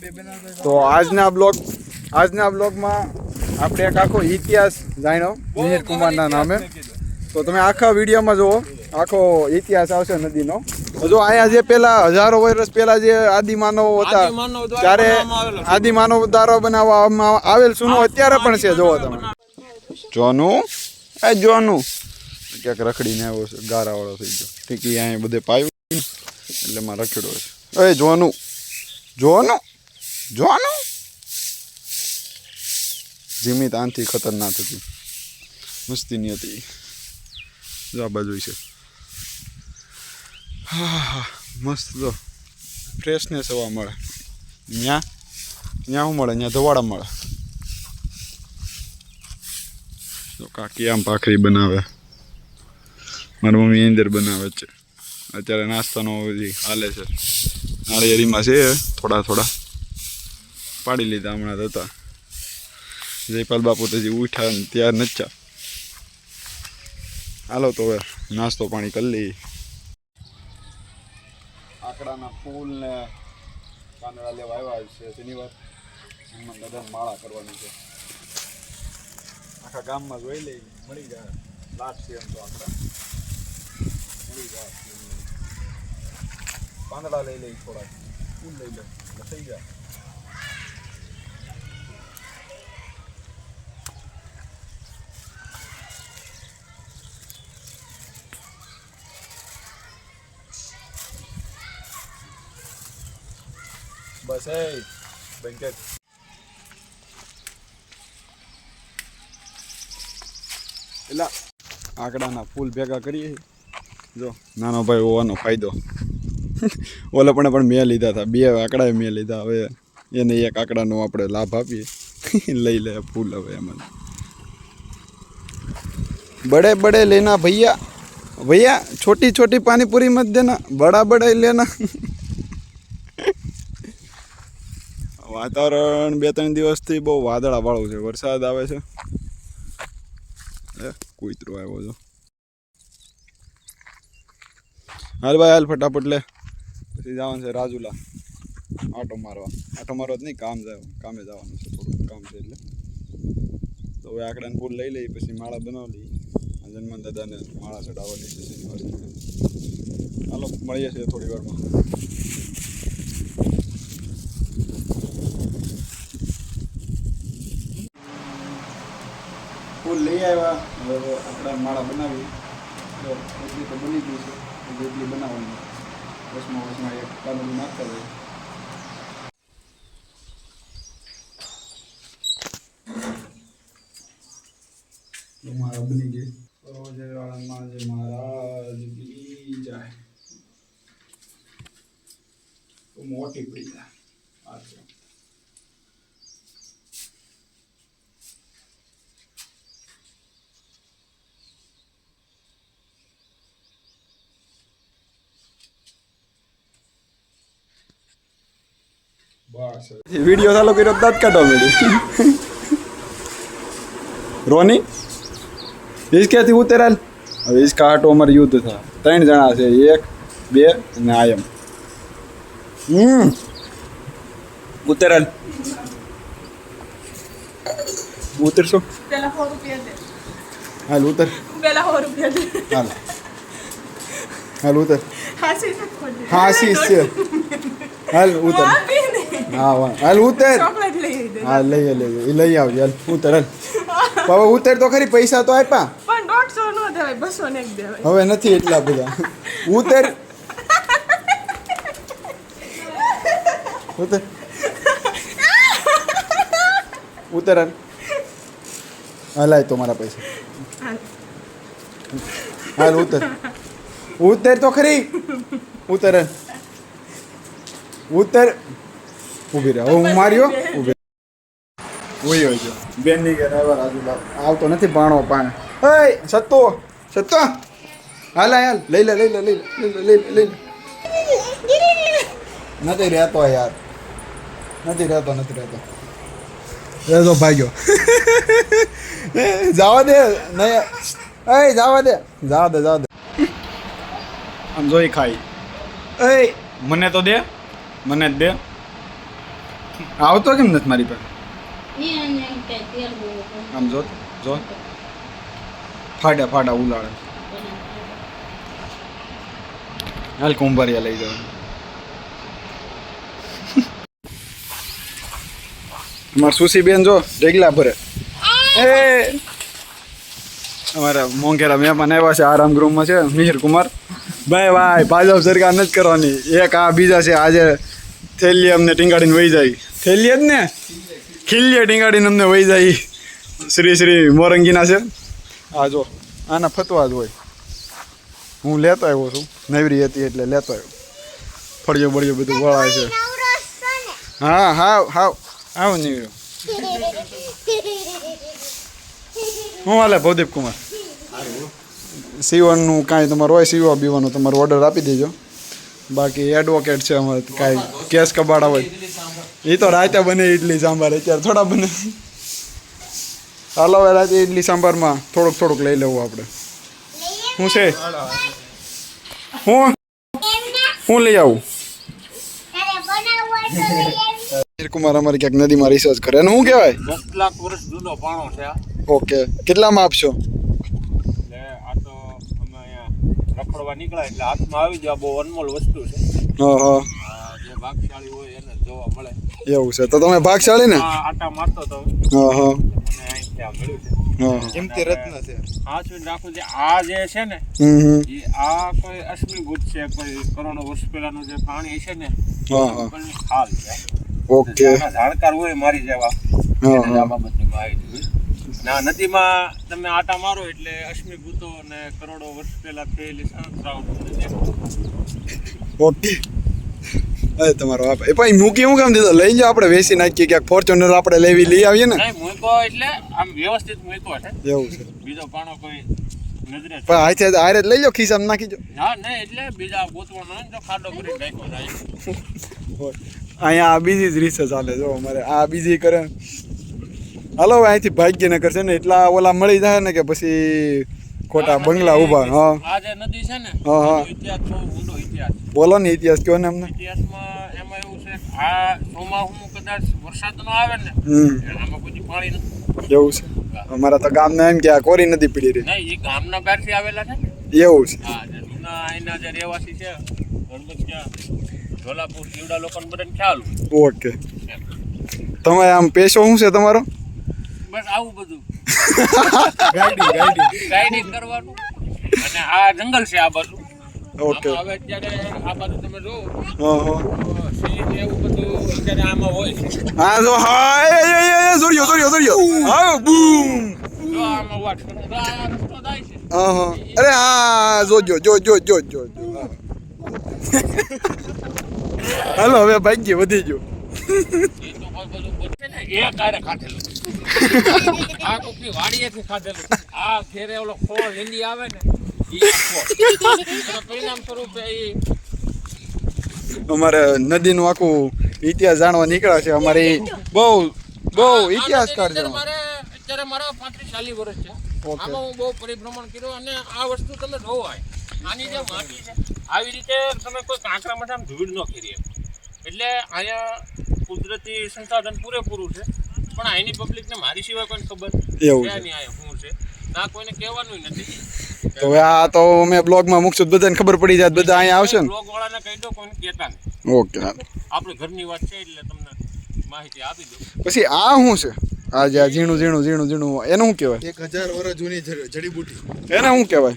તો આજના બ્લોગમાં આપણે એક આખો ઇતિહાસ જાણ્યો મિહિર કુમારના નામે. તો તમે આખા વિડીયોમાં જુઓ, આખો ઇતિહાસ આવશે નદીનો. જો અહીંયા જે પેલા હજારો વર્ષ પહેલા જે આદિમાનવો હતા ત્યારે આદિમાનવ દ્વારા બનાવવામાં આવેલ સુનો અત્યારે પણ છે. જોવો તમે જોનું ક્યાંક રખડીને આવ્યો છે, ગારાવાળો થઈ ગયો. ઠીક અહીંયા બધે પાયું એટલે માં રખડ્યો છે. એ જોનું જીમિત આનથી ખતરનાક હતી, મસ્તીની હતી. જો આ બાજુ છે, હા મસ્ત. જો ફ્રેશનેસ હવા મળે. ત્યાં શું મળે? ત્યાં ધવાડા મળે. તો કાકી આમ ભાખરી બનાવે, મારી મમ્મી અંદર બનાવે છે. અત્યારે નાસ્તાનો હજી હાલે છે. નાળિયેરીમાં છે થોડા પાડી લીધા હમણાં હતા. જયપાલ બાપુ તો હજી ઉઠ્યા ને ત્યાર નથી. હાલો તો હવે નાસ્તો પાણી કરી લઈએ. આકડાના ફૂલ ને પાંદડા લેવા આવ્યા છે. તેની વાત દાદા માળા કરવાની છે. આખા ગામમાં જોઈ લઈ, મળી જાય. લાટ છે એમ તો આકડા મળી જાય. પાંદડા લઈ લઈ, થોડા ફૂલ લઈ લે, થઈ જાય. બસ એ બેંકેટ એટલે આકડાના ફૂલ ભેગા કરીએ. જો નાનો ભાઈ હોવાનો ફાયદો. ઓલા પણ મેં લીધા હતા, 2 આકડા મેં લીધા. હવે એને એક આકડાનો આપણે લાભ આપીએ. લઈ લે ફૂલ. હવે એમાં બડે લેના ભૈયા छोटी छोटी पानी पूरी मत देना, बड़ा लेना. વાતાવરણ 2-3 દિવસથી બહુ વાદળાવાળું છે. વરસાદ આવે છે. કૂતરો આવ્યો છો. હાલ ભાઈ હાલ ફટાફટ લે. પછી જવાનું છે રાજુલા આટો મારવા જ નહીં, કામે જવાનું છે. થોડું કામ છે એટલે. તો હવે આકડાને ફૂલ લઈ લઈએ, પછી માળા બનાવી લઈએ. હનુમાન દાદાને માળા ચડાવવાની છે શનિવાર. ચાલો મળીએ છીએ થોડી વારમાં. ફૂલ લઈ આવ્યા. હવે આપણે માળા બનાવી. તો એટલી તો બની ગઈ છે, એટલી બનાવવાની. વસમાં એક કાબુલી નાખતા જાય. માળા બની ગઈ. વાળામાં જે મહારાજ બી જાય તો મોટી પડી જાય. વિડીયો ચાલુ કર્યો, દાંત કાઢવા માંડી. રોની ક્યાંથી ઉતરાલ? હવે ઈસકા આટો અમારે યુદ્ધ થાય. 3 જણા છે, 1 2 અને આયમ. ઉતરાલ ઉતરશો? હાલ ઉતર. હાલ ઉતર. હાસી છે. હાલ ઉતર. હાલ ઉતર. હા લઈ આવજે. હાલ ઉતર. હાલ બાબા ઉતર તો ખરી. પૈસા તો આપ્યા પણ 150 નો દેવાય, 200 ને દેવાય. હવે નથી એટલા બધા. ઉતર. ઉતર. હાલ તો મારા પૈસા. હાલ ઉતર તો ખરી. ઉતર. ઊભી રહે. હું માર્યો. ઊભી હોય છે. બેન ની ઘરે આવ્યા. રાજુલા આવતો નથી. ભાણો પાણે. સત્તો હાલ લઈ લે. નથી રહેતો યાર. નથી રહેતો. ભાગ્યો. જવા દે. નહીં જવા દે. આમ જોઈ ખાઈ. મને તો દે. મને જ દે. આવતો કેમ નથી મારી પાસે ઈ અને એમ કે તેલ બહુ આમ જો જો ફાડા ફાડા ઉલાળે હાલ કુંભારિયા લઈ જાવ અમાર સુસી બેન જો રેગલા ભરે એ અમારા મોંઘેરા મહેમાન આવ્યા છે આરામ ગૃહમાં છે મિહિર કુમાર ભાઈ ભાજપ સરકાર નથી કરવાની એક આ બીજા છે આજે થેલી અમને ટીંગાડીને વહી જાય થેલી જ ને ખીલીએ ટીંગાડીને અમને વહી જાય શ્રી મોરંગીના છે આ જો આના ફતવા જ હોય હું લેતો આવ્યો છું નવરી હતી એટલે લેતો આવ્યો ફળિયો બળિયો બધું વળાય છે હા આવ નીવડ્યો હું હાલે ભવદીપ કુમાર સીવણનું કાંઈ તમારું હોય સીવવા બીવાનું તમારો ઓર્ડર આપી દેજો બાકી એડવોકેટ છે અમારે કાંઈ કેસ કબાડા હોય એ તો રાતે બને ઇડલી સાંભાર અત્યારે થોડા બને હાલો રાતે ઇડલી સાંભારમાં થોડુંક લઈ લેવું આપણે શું છે હું લઈ આવું કુમાર અમારી ક્યાંક નદીમાં રિસર્ચ કરે અને શું કહેવાય 10 લાખ વર્ષ જૂનો પાણો છે ઓકે કેટલામાં આપશો એટલે આ તો અમે અહીંયા રખડવા નીકળ્યા એટલે હાથમાં આવી જાય બહુ અનમોલ વસ્તુ છે હા જે ભાગશાળી હોય એને જોવા મળે એવું છે તો તમે ભાગશાળી ને આટા મારતો તો હા અને અહીંયા મળ્યું છે કિંમતી રત્ન છે આ છું રાખું જે આ જે છે ને એ આ કોઈ અશ્મિભૂત છે કોઈ કરોડો વર્ષ પહેલાનું જે પાણી છે ને પણ ખાલ છે ઓકે જાણકાર હોય મારી જેવા આ બાબતની માહિતી ના નદીમાં તમે આટા મારો એટલે અશ્મિભૂતો અને કરોડો વર્ષ પહેલા થયેલી સંસ્કૃતિઓ ઓકે અરે તમારો એ ભાઈ મૂકી હું કામ દીધો લઈ જાઓ આપણે વેચી નાખીએ ક્યાંક ફોર્ચ્યુનર આપણે લઈ આવીએ ને નહીં મૂકો એટલે આમ વ્યવસ્થિત મૂકો છે એવું છે બીજો પાણો કોઈ નજરે પણ હાથે આરે લઈ જાઓ ખિસ્સામાં નાખી જો હા નહીં એટલે બીજા ગોતવાનો હોય ને તો ખાડો કરી નાખ્યો જાય અહીંયા આ બીજી જ રીસે ચાલે જો અમારે આ બીજી કરે હાલો અહીંથી ભાગ્યનગર છે ને એટલા ઓલા મળી જાય ને કે પછી ખોટા બંગલા ઊભા હા આ જે નદી છે ને ઇતિહાસ બહુ ઊંડો ઇતિહાસ બોલો ને ઇતિહાસ કયો ને અમને ઇતિહાસમાં એમાં એવું છે આ ચોમાસું કદાચ વરસાદ નો આવે ને આમાં કોઈ પાણી નથી એવું છે અમારા તો ગામના એમ કે આ કોરી નદી પડી રહી નહીં એ ગામના બહારથી આવેલા છે એવું છે હા જે જૂના અહીંના જે રહેવાસી છે ગણપતિયા ઢોલાપુર જીવડા લોકોને બધાને ખ્યાલ ઓકે તમે આમ પેશો શું છે તમારો બસ આવું બધું ગાઈડિંગ કરવાનું અને આ જંગલ છે આ બાજુ ઓકે હવે અત્યારે આ બાજુ તમે જો હા સિંહ એવું બધું અત્યારે આમાં હોય છે હા જો હા જોરિયો હા બૂમ જો આમાં વાટ તો આ રસ્તો જાય છે હા અરે હા જોજો હાલો હવે ભાગ્ય વધી ગયો એ તો બધું છે ને એ કારે ખાધેલું આ કોકની વાડીએથી ખાધેલું આ ઘેરે ઓલો ખોળ લીંડી આવે ને પરિણામ સ્વરૂપે અમારે નદીનું આખું ઇતિહાસ જાણવા નીકળ્યા છે અમારી બહુ ઇતિહાસકાર છે અત્યારે મારા 35-40 વર્ષ છે આમાં હું બહુ પરિભ્રમણ કર્યો અને આ વસ્તુ તમે જોવાય આની જે માટી છે આવી રીતે તમે કોઈ કાંકરા માટે આમ ધૂળ ન કરી એટલે અહીંયા કુદરતી સંસાધન પૂરેપૂરું છે પણ અહીંની પબ્લિકને મારી સિવાય કોઈને ખબર એવું છે નહીં અહીંયા શું છે ના કોઈને કહેવાનું નથી તો હવે આ તો અમે બ્લોગમાં મૂકશું બધાને ખબર પડી જાય બધા અહીંયા આવશે ને બ્લોગ વાળાને કહી દો કોઈને કહેતા નહીં ઓકે આપણે ઘરની વાત છે એટલે તમને માહિતી આપી દઉં પછી આ શું છે આ જે ઝીણું એનું શું કહેવાય 1000 વર્ષ જૂની જડીબુટી એને શું કહેવાય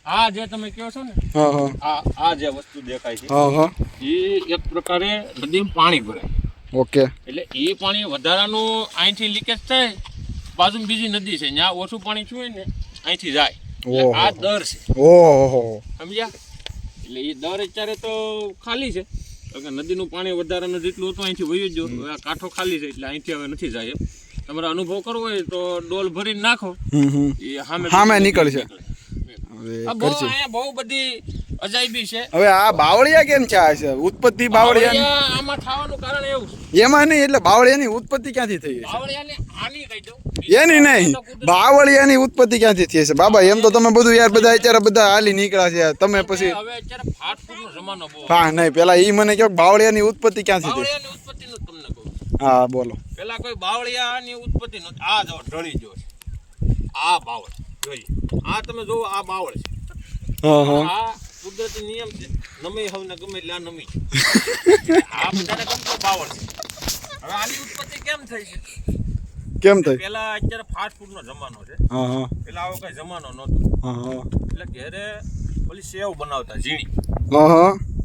આ જે તમે કહો છો ને હા આ જે વસ્તુ દેખાય છે હા એ એક પ્રકારે નદીમાં પાણી ભરાય ઓકે એટલે એ પાણી વધારાનું અહીંથી લીકેજ થાય બાજુમાં બીજી નદી છે જ્યાં ઓછું પાણી છું ને અહીંથી જાય આ દર છે ઓહો સમજ્યા એટલે એ દર અત્યારે તો ખાલી છે નદીનું પાણી વધારાનું જેટલું હતું અહીંથી વયું જ આ કાંઠો ખાલી છે એટલે અહીંથી હવે નથી જાય તમારે અનુભવ કરવો હોય તો ડોલ ભરીને નાખો એ સામે નીકળશે બહુ બધી અજાયબી છે હવે આ બાવળિયા કેમ છે ઉત્પત્તિ બાવળિયા આમાં થવાનું કારણ એવું છે એમાં નહીં એટલે બાવળિયાની ઉત્પત્તિ ક્યાંથી થઈ છે બાવળિયાને આની કહી દઉં એની નહીં બાવળિયાની ઉત્પત્તિ ક્યાંથી થઈ છે બાબા એમ તો તમે બધું યાર બધા અત્યારે બધા હાલી નીકળ્યા છે તમે પછી હવે અત્યારે ફાસ્ટ ફૂડનો જમાનો બહુ હા નહીં પેલા ઈ મને કહો બાવળિયાની ઉત્પત્તિ ક્યાંથી થઈ બાવળિયાની ઉત્પત્તિનું તમને તમને કહું છું. હા બોલો. પેલા કોઈ બાવળિયાની ઉત્પત્તિ નહોતી. આ જો ઢળી જો છે. આ બાવળ જોઈએ. આ તમે જોવો આ બાવળ છે. આ કુદરતી નિયમ છે. નમી હવને ગમે એટલે આ નમી છે. આ બધાને ગમતો બાવળ છે. હવે આની ઉત્પત્તિ કેમ થઈ છે? કેમ થઈ? પેલા અત્યારે ફાસ્ટ ફૂડ નો જમાનો છે. પેલા આવો કઈ જમાનો નહોતો. એટલે ઘરે ઓલી સેવ બનાવતા ઝીણી.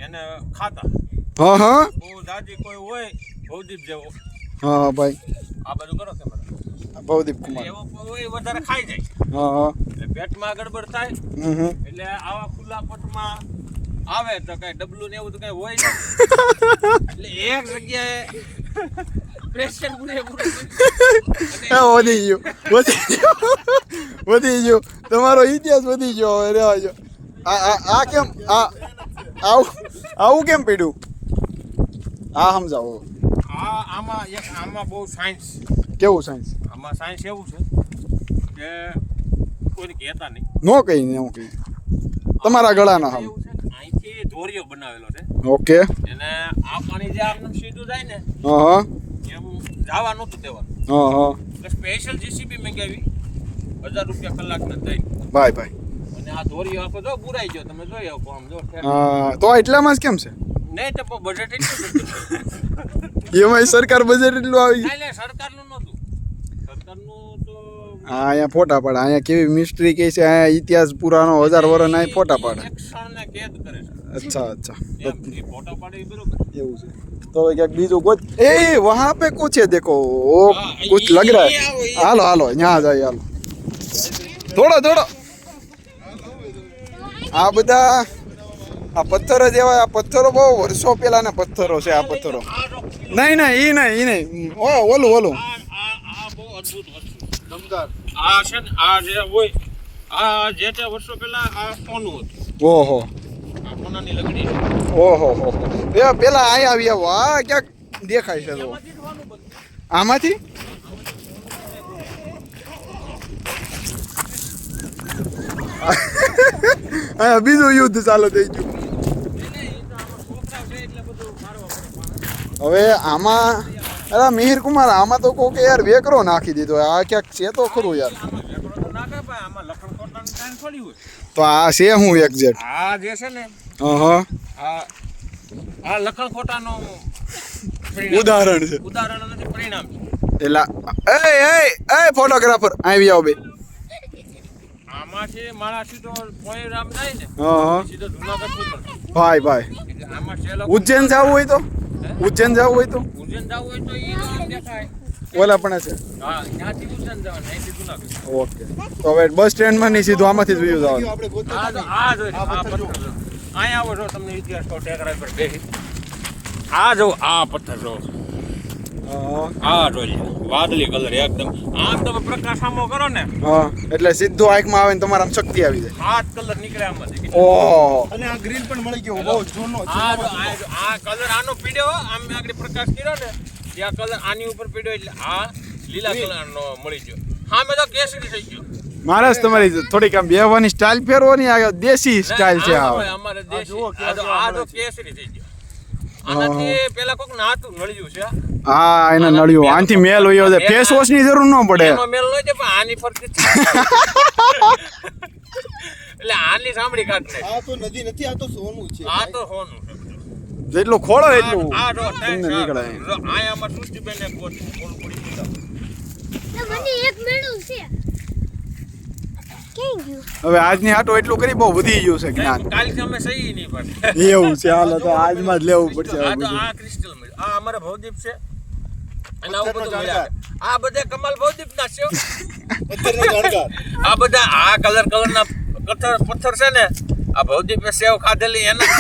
એને ખાતા. બહુ જાજી કોઈ હોય ભવદીપ જેવો. ભાઈ આ બધું કરો કે મને ભવદીપ કુમાર એવો કોઈ વધારે ખાઈ જાય. એટલે પેટમાં ગડબડ થાય. એટલે આવા ખુલ્લા પટમાં આવે તો કઈ ડબલું ને એવું તો કઈ હોય નહીં. એટલે એક જગ્યાએ પ્રેશર પૂરેપૂરું વધી ગયું તમારો ઇતિહાસ વધી ગયો. હવે રહેવા જો. આ કેમ આવું કેમ પડ્યું? આ સમજાવો. આમાં બહુ સાયન્સ. કેવું સાયન્સ? આમાં સાયન્સ એવું છે કે કોઈને કહેતા નહીં. નો કઈ ને હું કઈ તમારા ગળાના હામ. એવું છે અહીંથી ધોરિયો બનાવેલો છે. ઓકે. એને આ પાણી જે આમ સીધું જાય ને એમ જવા નહોતું દેવાનું. એટલે સ્પેશિયલ જીસીબી મંગાવી 1000 રૂપિયા કલાકના દઈ. ભાઈ અને આ ધોરિયો આખો જો બુરાઈ ગયો. તમે જોઈ શકો આમ જો. તો એટલામાં જ કેમ છે? નહીં તો બજેટ એટલું એમાં સરકાર બજેટ એટલું આવી ગયું. એટલે સરકારનું નહોતું. સરકારનું તો અહીંયા ફોટા પાડે. અહીંયા કેવી મિસ્ટ્રી કે છે. અહીંયા ઇતિહાસ પુરાનો 1000 વર્ષ ના ફોટા પાડે. એક ક્ષણને કેદ કરે છે. अच्छा એમ એ ફોટા પાડે એ બરોબર. એવું છે. तो क्या बीजू कुछ ए वहाँ पे कुछ है देखो वो कुछ लग रहा है. हालो हालो यहाँ जाइए हालो थोड़ा આ બધા આ પથ્થરો જેવા. આ પથ્થરો બહુ વર્ષો પહેલાના પથ્થરો છે. આ પથ્થરો નહીં ઈ નહીં ઓલું આ બહુ અદ્ભુત વસ્તુ દમદાર. આ છે ને આ જે હોય આ જે તે વર્ષો પહેલા આ સોનું હતું. ઓહો આ સોનાની લકડી છે. ઓહો પેલા અહીં આવી આવો. આ ક્યાંક દેખાય છે તો આમાંથી હા બીજું યુદ્ધ ચાલુ થઈ ગયું. હવે આમાં અરે મિહિર કુમાર આમાં તો કોકે યાર વેકરો નાખી દીધો. આ ક્યાંક છે તો ખરું યાર. તો આ છે હું એક્ઝેક્ટ આ જે છે ને આ લખણ ખોટાનો ઉદાહરણ છે. ઉદાહરણ નથી પરિણામ છે. એલા એ ફોટોગ્રાફર આવી આવો બે. આમાંથી મારા સીધો પોઈ રામ જાય ને સીધો જુનાગઢ નીકળે. ભાઈ એટલે આમાં છે લોકો ઉજ્જૈન જવું હોય તો ઉજ્જૈન જવું હોય તો એ દેખાય. ઓલા પણ છે. હા ત્યાંથી ઉજ્જૈન જવાનું અહીંથી જુનાગઢ. ઓકે તો હવે બસ સ્ટેન્ડમાં નહીં સીધું આમાંથી જ વ્યૂ જવાનું. આ જો અહીંયા આવો જો તમને ઇતિહાસ કહો ટેકરા પર બેસી. આ જો આ પથ્થર જો આ જોઈ વાદળી કલર એકદમ. આમ તમે પ્રકાશ સામો કરો ને એટલે સીધું આંખમાં આવે ને તમારા આમ શક્તિ આવી જાય. 7 કલર નીકળે આમાંથી. ઓહો અને આ ગ્રીન પણ મળી ગયો બહુ જૂનો. આ કલર આનો પીડ્યો આમ આગળ પ્રકાશ કર્યો ને ત્યાં કલર આની ઉપર પીડ્યો એટલે આ લીલા કલરનો મળી ગયો. હા મેં તો કેસરી થઈ ગયો. મહારાજ તમારી થોડીક આમ બેહવાની સ્ટાઇલ ફેરવાની આ દેશી સ્ટાઇલ છે. અમારે દેશી આ તો કેસરી થઈ ગયો. આનાથી પેલા કોક નાતું નળિયું છે. હા એને નળિયું આનથી મેલ હોય છે. ફેસ વોશ ની જરૂર ન પડે. એમાં મેલ ન છે પણ આની ફરતી એટલે આની સાંભળી કાઢ ને. આ તો નદી નથી, આ તો સોનું છે. આ તો સોનું છે. જેટલું ખોળો એટલું આ જો તમને નીકળે. આયામાં સૃષ્ટિબેન એક કોટ કોલ પડી દીધા. મને એક મેળું છે. કેમ ગયું? હવે આજની આટો એટલું કરી બહુ વધી ગયું છે જ્ઞાન. કાલથી અમે સહી નહીં પડે. એવું છે. હાલો તો આજમાં જ લેવું પડશે. આ તો આ ક્રિસ્ટલ મળ્યું. આ અમારા ભવદીપ છે. અને આવું બધું મળ્યા. આ બધા કમાલ ભવદીપ ના છે. પથ્થરના જાણકાર. આ બધા આ કલરના પથ્થર છે ને આ ભવદીપે સેવ ખાધેલી એના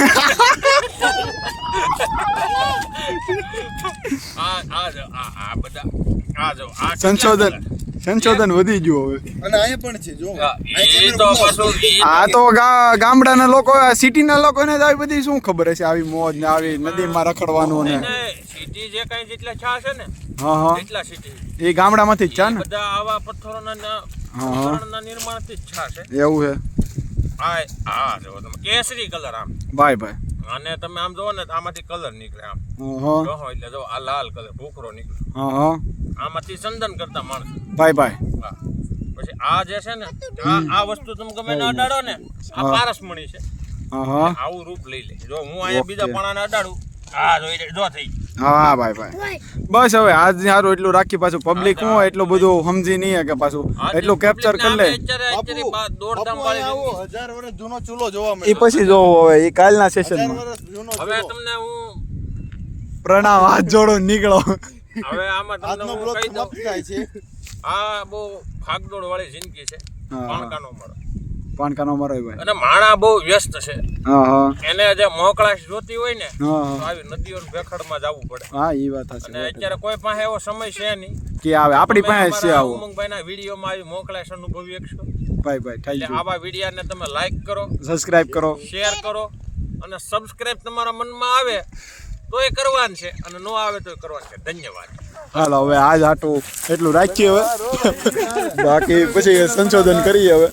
આ બધા આ જો આ સંશોધન વધી ગયું હવે. અને અહીંયા પણ છે જો. એ તો પાછું આ તો ગામડાના લોકો સિટીના લોકોને જ આવી બધી શું ખબર હશે આવી મોજ ને આવી નદીમાં રખડવાનું ને. સિટી જે કઈ જેટલા છા છે ને હા એટલા સિટી એ ગામડામાંથી જ છે ને. બધા આવા પથ્થરોના નિર્માણથી જ છા છે. એવું છે આ જો તમે કેસરી કલર આમ ભાઈ અને તમે આમ જોવો ને તો આમાંથી કલર નીકળે આમ હા જોહો એટલે જો આ લાલ કલર ભૂખરો નીકળે હા હા આમાંથી સંદન કરતા માણસ ભાઈ હા પછી આ જે છે ને આ વસ્તુ તમે ગમે ને અડાડો ને આ પારસમણી છે હા હા આવું રૂપ લઈ લે જો હું અહીંયા બીજા પણાને અડાડું આ જો થઈ હા ભાઈ બસ હવે આજ સારું એટલું રાખી પાછું પબ્લિક હું એટલું બધું સમજી નહીં કે પાછું એટલું કેપ્ચર કરી લે દોડધામ વાળી આવો 1000 વર્ષ જૂનો ચૂલો જોવા એ મળે પછી જોવો હવે એ કાલના 1000 સેશનમાં વર્ષ જૂનો હવે ચૂલો તમને હું પ્રણામ હાથ જોડો નીકળો હવે આમાં તમને આજનો હું બ્લોગ કહી દઉં સમાપ્ત થાય છે આ બહુ ભાગદોડ વાળી જિંદગી છે હા. પાણકાનો મળે પાણકાનો મારો ભાઈ અને માણા બહુ વ્યસ્ત છે હા હા એને જે મોકળાશ જોતી હોય ને હા તો હા આવી નદીઓ ભેખડમાં જવું પડે હા એ વાત અને હશે અત્યારે કોઈ પાસે એવો સમય છે નહીં કે આવે આપણી પાસે છે આવો ઉમંગભાઈના વિડીયોમાં આવી મોકળાશ અનુભવી શકશો ભાઈ થેન્ક એટલે યુ આવા વિડીયાને તમે લાઈક કરો સબસ્ક્રાઇબ કરો શેર કરો અને સબસ્ક્રાઇબ તમારા મનમાં આવે તો એ કરવાનું છે અને ન આવે તો એ કરવાનું છે ધન્યવાદ હાલો હવે આજ હાટું એટલું રાખીએ હવે બાકી પછી સંશોધન કરીએ હવે